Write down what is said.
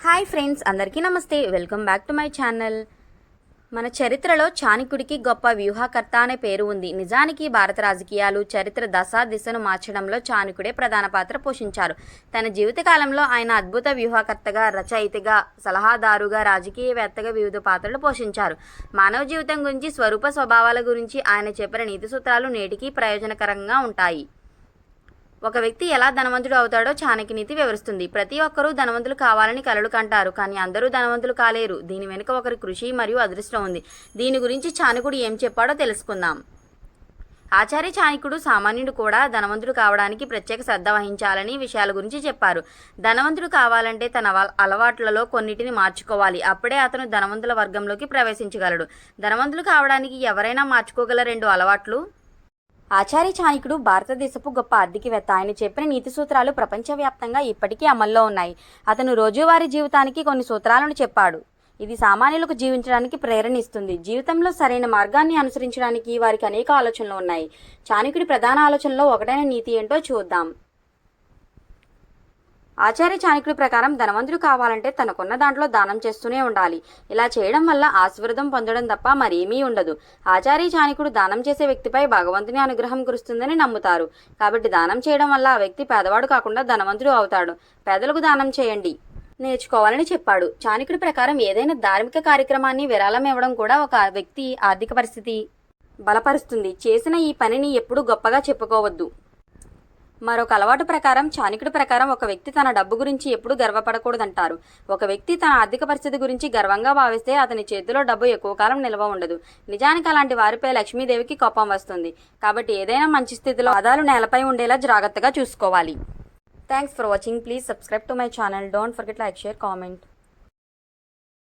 Hi friends, అందరికీ నమస్తే. Welcome back to my channel. మన చరిత్రలో చాణక్యుడికి గొప్ప వ్యూహకర్త అనే పేరు ఉంది. నిజానికి భారత రాజకీయాలు, చరిత్ర దిశను మార్చడంలో చాణక్యుడే ప్రధాన పాత్ర పోషించారు. తన జీవితకాలంలో ఆయన అద్భుత వ్యూహకర్తగా, రచయితగా, సలహాదారుగా, రాజకీయవేత్తగా వివిధ పాత్రలు పోషించారు. మానవ జీవితం గురించి, స్వరూప స్వభావాల గురించి ఆయన చెప్పిన నీతి సూత్రాలు నేటికీ ప్రయోజనకరంగా ఉంటాయి. ఒక వ్యక్తి ఎలా ధనవంతుడు అవుతాడో చాణక్య నీతి వివరిస్తుంది. ప్రతి ఒక్కరూ ధనవంతులు కావాలని కలలు కంటారు, కానీ అందరూ ధనవంతులు కాలేరు. దీని వెనుక ఒకరి కృషి మరియు అదృష్టం ఉంది. దీని గురించి చాణక్యుడు ఏం చెప్పాడో తెలుసుకుందాం. ఆచార్య చాణక్యుడు సామాన్యుడు కూడా ధనవంతుడు కావడానికి ప్రత్యేక శ్రద్ధ వహించాలని విషయాల గురించి చెప్పారు. ధనవంతుడు కావాలంటే తన అలవాట్లలో కొన్నిటిని మార్చుకోవాలి. అప్పుడే అతను ధనవంతుల వర్గంలోకి ప్రవేశించగలడు. ధనవంతులు కావడానికి ఎవరైనా మార్చుకోగల 2 అలవాట్లు. ఆచార్య చాణక్యుడు భారతదేశపు గొప్ప ఆర్థికవేత్త. ఆయన చెప్పిన నీతి సూత్రాలు ప్రపంచవ్యాప్తంగా ఇప్పటికీ అమల్లో ఉన్నాయి. అతను రోజువారీ జీవితానికి కొన్ని సూత్రాలను చెప్పాడు. ఇది సామాన్యులకు జీవించడానికి ప్రేరణ ఇస్తుంది. జీవితంలో సరైన మార్గాన్ని అనుసరించడానికి వారికి అనేక ఆలోచనలు ఉన్నాయి. చాణక్యుడి ప్రధాన ఆలోచనలో ఒకటైన నీతి ఏంటో చూద్దాం. ఆచార్య చాణక్యుడి ప్రకారం ధనవంతుడు కావాలంటే తనకున్న దాంట్లో దానం చేస్తూనే ఉండాలి. ఇలా చేయడం వల్ల ఆశీర్వాదం పొందడం తప్ప మరేమీ ఉండదు. ఆచార్య చాణక్యుడు దానం చేసే వ్యక్తిపై భగవంతుని అనుగ్రహం కురుస్తుందని నమ్ముతారు. కాబట్టి దానం చేయడం వల్ల ఆ వ్యక్తి పేదవాడు కాకుండా ధనవంతుడు అవుతాడు. పేదలకు దానం చేయండి నేర్చుకోవాలని చెప్పాడు. చాణక్యుడి ప్రకారం ఏదైనా ధార్మిక కార్యక్రమాన్ని విరాళం ఇవ్వడం కూడా ఒక వ్యక్తి ఆర్థిక పరిస్థితి బలపరుస్తుంది. చేసిన ఈ పనిని ఎప్పుడూ గొప్పగా చెప్పుకోవద్దు. మరొక అలవాటు ప్రకారం, చాణక్యుడి ప్రకారం, ఒక వ్యక్తి తన డబ్బు గురించి ఎప్పుడూ గర్వపడకూడదంటారు. ఒక వ్యక్తి తన ఆర్థిక పరిస్థితి గురించి గర్వంగా భావిస్తే అతని చేతిలో డబ్బు ఎక్కువ కాలం నిల్వ ఉండదు. నిజానికి అలాంటి వారిపై లక్ష్మీదేవికి కోపం వస్తుంది. కాబట్టి ఏదైనా మంచి స్థితిలో పాదాలు నేలపై ఉండేలా జాగ్రత్తగా చూసుకోవాలి. Thanks for watching. Please subscribe to my channel. Don't forget like, share, comment.